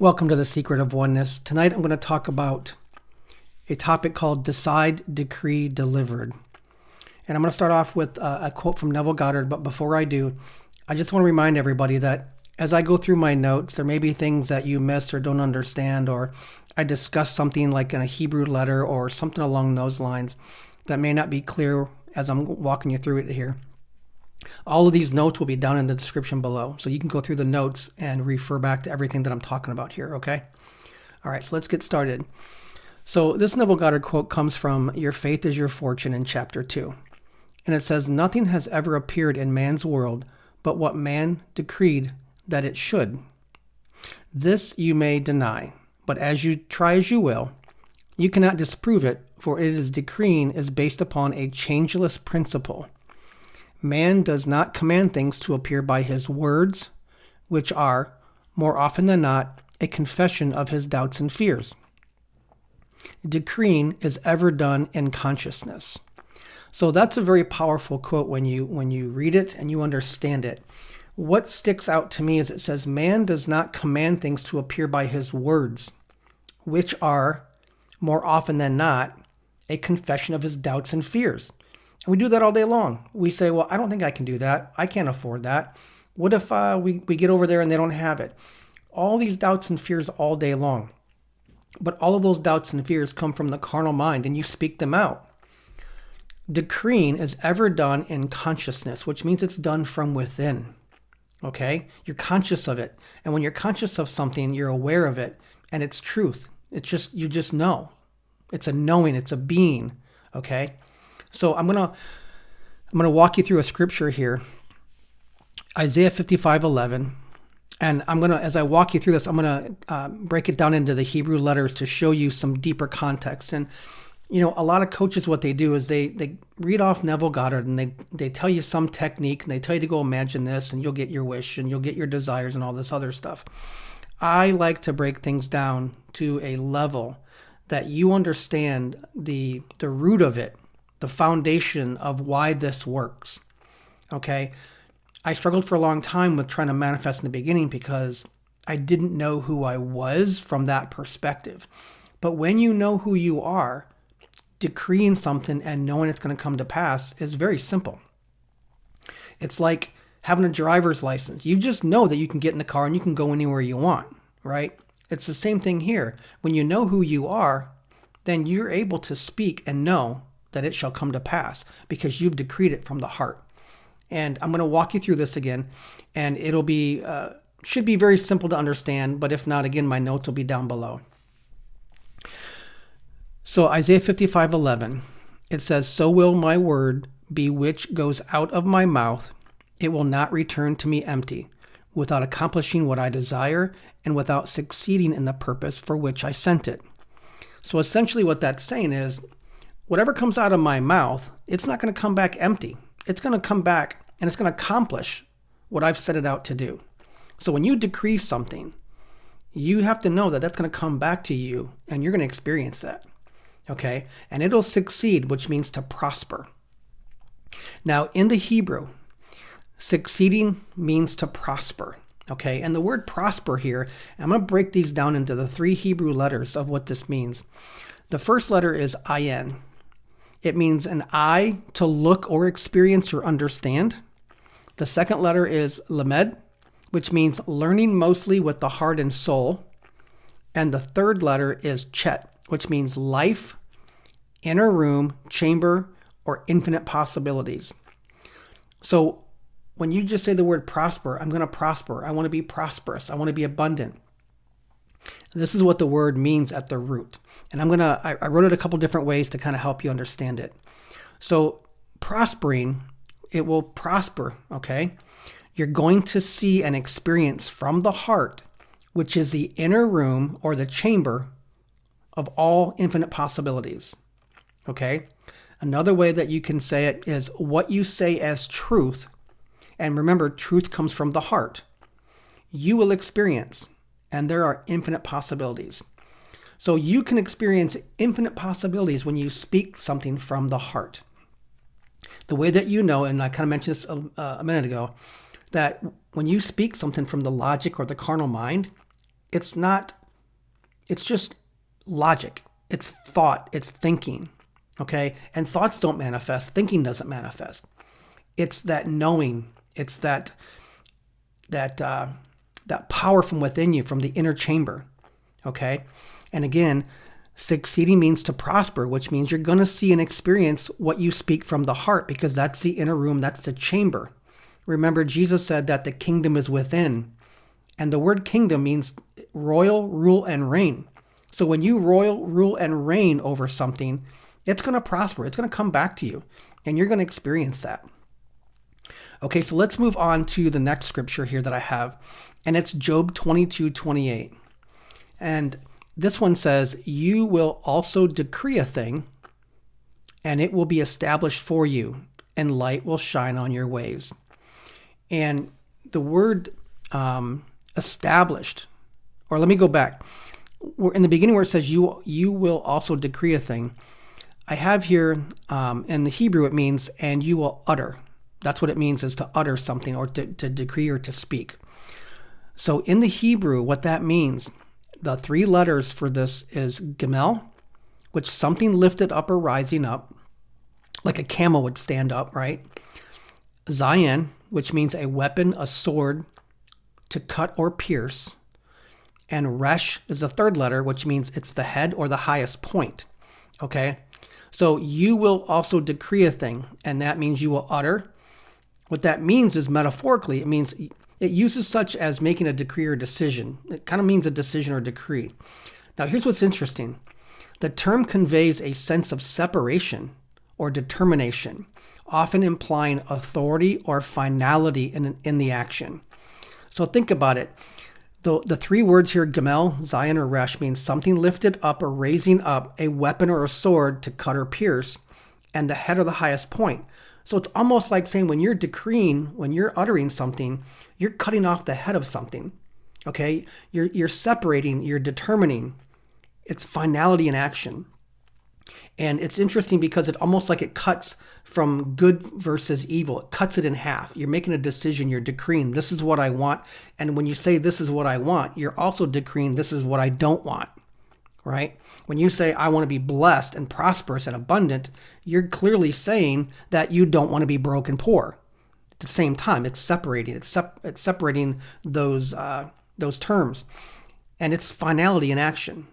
Welcome to the Secret of Oneness. Tonight I'm going to talk about a topic called Decide, Decree, Delivered. And I'm going to start off with a quote from Neville Goddard, but before I do, I just want to remind everybody that as I go through my notes, there may be things that you miss or don't understand, or I discuss something like in a Hebrew letter or something along those lines that may not be clear as I'm walking you through it here. All of these notes will be down in the description below, so you can go through the notes and refer back to everything that I'm talking about here, okay? All right, so let's get started. So this Neville Goddard quote comes from Your Faith is Your Fortune in chapter 2. And it says, "Nothing has ever appeared in man's world but what man decreed that it should. This you may deny, but as you try as you will, you cannot disprove it, for it is decreeing is based upon a changeless principle. Man does not command things to appear by his words, which are, more often than not, a confession of his doubts and fears. Decreeing is ever done in consciousness." So that's a very powerful quote when you read it and you understand it. What sticks out to me is it says, man does not command things to appear by his words, which are, more often than not, a confession of his doubts and fears. And we do that all day long. We say, well, I don't think I can do that. I can't afford that. What if we get over there and they don't have it? All these doubts and fears all day long. But all of those doubts and fears come from the carnal mind, and you speak them out. Decreeing is ever done in consciousness, which means it's done from within. Okay? You're conscious of it. And when you're conscious of something, you're aware of it, and it's truth. It's just, you just know. It's a knowing, it's a being. Okay? So I'm gonna walk you through a scripture here, Isaiah 55:11, and as I walk you through this, I'm gonna break it down into the Hebrew letters to show you some deeper context. And you know, a lot of coaches, what they do is they read off Neville Goddard and they tell you some technique and they tell you to go imagine this and you'll get your wish and you'll get your desires and all this other stuff. I like to break things down to a level that you understand the root of it, the foundation of why this works. Okay? I struggled for a long time with trying to manifest in the beginning because I didn't know who I was from that perspective. But when you know who you are, decreeing something and knowing it's going to come to pass is very simple. It's like having a driver's license. You just know that you can get in the car and you can go anywhere you want, right? It's the same thing here. When you know who you are, then you're able to speak and know that it shall come to pass because you've decreed it from the heart. And I'm going to walk you through this again, and it'll be should be very simple to understand, but if not, again, my notes will be down below. So Isaiah 55:11, it says, "So will my word be which goes out of my mouth. It will not return to me empty, without accomplishing what I desire and without succeeding in the purpose for which I sent it." So essentially what that's saying is, whatever comes out of my mouth, it's not going to come back empty. It's going to come back and it's going to accomplish what I've set it out to do. So when you decree something, you have to know that that's going to come back to you and you're going to experience that. Okay? And it'll succeed, which means to prosper. Now, in the Hebrew, succeeding means to prosper. Okay? And the word prosper here, I'm going to break these down into the 3 Hebrew letters of what this means. The first letter is Ayin. It means an eye, to look or experience or understand. The second letter is Lamed, which means learning mostly with the heart and soul. And the third letter is Chet, which means life, inner room, chamber, or infinite possibilities. So when you just say the word prosper, I'm going to prosper. I want to be prosperous. I want to be abundant. This is what the word means at the root. And I wrote it a couple different ways to kind of help you understand it. So prospering, it will prosper, okay? You're going to see and experience from the heart, which is the inner room or the chamber of all infinite possibilities, okay? Another way that you can say it is what you say as truth. And remember, truth comes from the heart. You will experience. And there are infinite possibilities. So you can experience infinite possibilities when you speak something from the heart. The way that you know, and I kind of mentioned this a minute ago, that when you speak something from the logic or the carnal mind, it's not, it's just logic. It's thought. It's thinking. Okay. And thoughts don't manifest. Thinking doesn't manifest. It's that knowing. It's that power from within you, from the inner chamber. Okay. And again, succeeding means to prosper, which means you're going to see and experience what you speak from the heart, because that's the inner room. That's the chamber. Remember, Jesus said that the kingdom is within. And the word kingdom means royal, rule, and reign. So when you royal, rule, and reign over something, it's going to prosper. It's going to come back to you, and you're going to experience that. Okay, so let's move on to the next scripture here that I have, and it's Job 22:28. And this one says, "You will also decree a thing, and it will be established for you, and light will shine on your ways." And the word established, or let me go back. In the beginning where it says, you will also decree a thing, I have here, in the Hebrew, it means, and you will utter. That's what it means, is to utter something, or to decree, or to speak. So in the Hebrew, what that means, the 3 letters for this is Gimel, which something lifted up or rising up, like a camel would stand up, right? Zayin, which means a weapon, a sword, to cut or pierce. And Resh is the 3rd letter, which means it's the head or the highest point. Okay? So you will also decree a thing, and that means you will utter. What that means is, metaphorically, it means, it uses such as making a decree or decision. It kind of means a decision or decree. Now, here's what's interesting. The term conveys a sense of separation or determination, often implying authority or finality in the action. So think about it. The 3 words here, Gamel, Zayin, or Resh, means something lifted up or raising up, a weapon or a sword to cut or pierce, and the head or the highest point. So it's almost like saying, when you're decreeing, when you're uttering something, you're cutting off the head of something. Okay? You're separating, you're determining. It's finality in action. And it's interesting because it almost like it cuts from good versus evil. It cuts it in half. You're making a decision. You're decreeing, this is what I want. And when you say this is what I want, you're also decreeing, this is what I don't want, right? When you say, I want to be blessed and prosperous and abundant, you're clearly saying that you don't want to be broke and poor. At the same time, it's separating. It's separating those terms. And it's finality in action.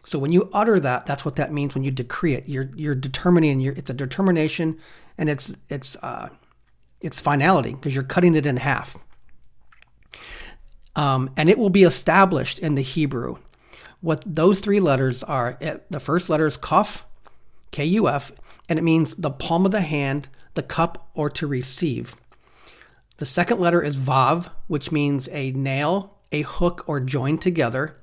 So when you utter that, that's what that means when you decree it. You're determining. It's a determination, and it's finality, because you're cutting it in half. And it will be established in the Hebrew. What those 3 letters are, the first letter is Kuf, K-U-F, and it means the palm of the hand, the cup, or to receive. The second letter is Vav, which means a nail, a hook, or joined together.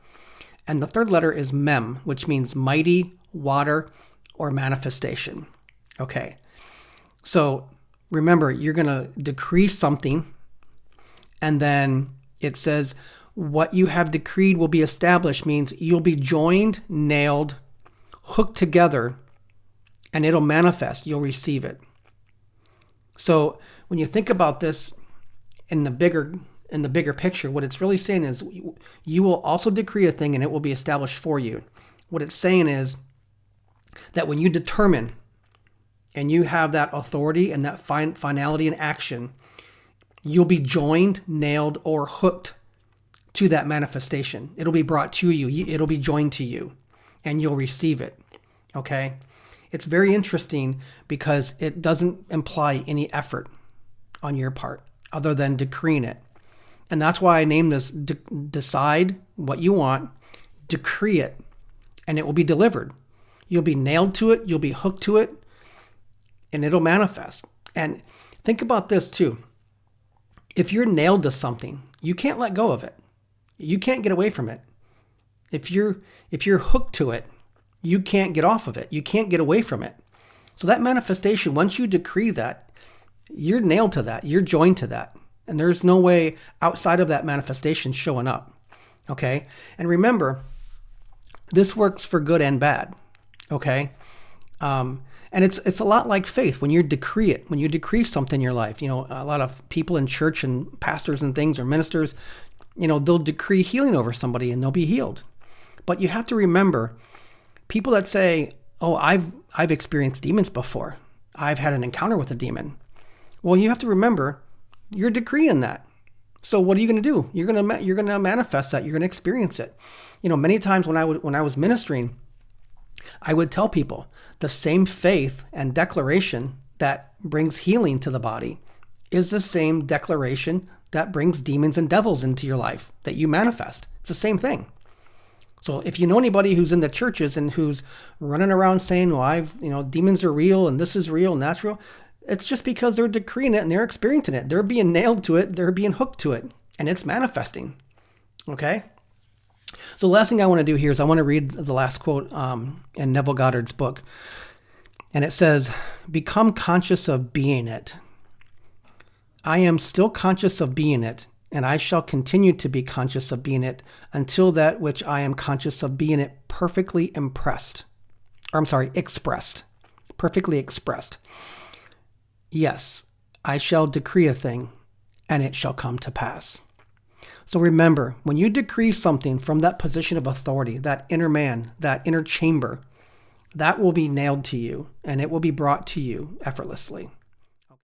And the 3rd letter is Mem, which means mighty, water, or manifestation. Okay. So remember, you're going to decree something, and then it says, what you have decreed will be established, means you'll be joined, nailed, hooked together, and it'll manifest. You'll receive it. So when you think about this in the bigger picture, what it's really saying is, you will also decree a thing, and it will be established for you. What it's saying is that when you determine and you have that authority and that finality in action, you'll be joined, nailed, or hooked to that manifestation. It'll be brought to you. It'll be joined to you, and you'll receive it. Okay? It's very interesting because it doesn't imply any effort on your part other than decreeing it. And that's why I named this decide what you want, decree it, and it will be delivered. You'll be nailed to it, you'll be hooked to it, and it'll manifest. And think about this too. If you're nailed to something, you can't let go of it. You can't get away from it. If you're hooked to it, you can't get off of it. You can't get away from it. So that manifestation, once you decree that, you're nailed to that. You're joined to that. And there's no way outside of that manifestation showing up. Okay? And remember, this works for good and bad. Okay? And it's a lot like faith. When you decree it, when you decree something in your life, a lot of people in church and pastors and things or ministers, They'll decree healing over somebody and they'll be healed. But you have to remember, people that say, oh, I've experienced demons before. I've had an encounter with a demon. Well, you have to remember, you're decreeing that. So what are you going to do? You're going to manifest that. You're going to experience it. Many times when I was ministering, I would tell people the same faith and declaration that brings healing to the body is the same declaration that brings demons and devils into your life that you manifest. It's the same thing. So if you know anybody who's in the churches and who's running around saying, well, demons are real and this is real and that's real, it's just because they're decreeing it and they're experiencing it. They're being nailed to it. They're being hooked to it, and it's manifesting. Okay? So the last thing I want to do here is I want to read the last quote in Neville Goddard's book. And it says, become conscious of being it. I am still conscious of being it, and I shall continue to be conscious of being it until that which I am conscious of being it expressed. Perfectly expressed. Yes, I shall decree a thing, and it shall come to pass. So remember, when you decree something from that position of authority, that inner man, that inner chamber, that will be nailed to you, and it will be brought to you effortlessly.